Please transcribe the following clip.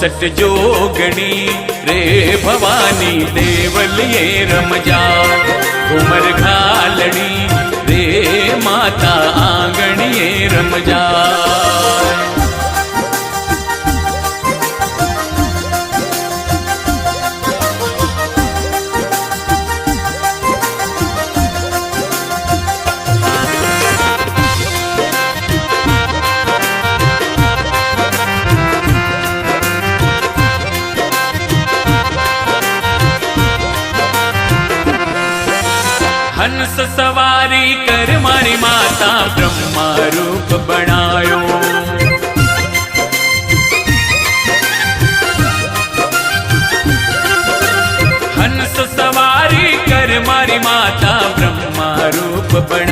64 जोगणी रे भवानी देवलिये रमजा घुमर घालणी रे माता आंगणिये रमजा। हंस सवारी कर मारी माता ब्रह्मा रूप बनायो। हंस सवारी कर मारी माता ब्रह्मा रूप बनायो।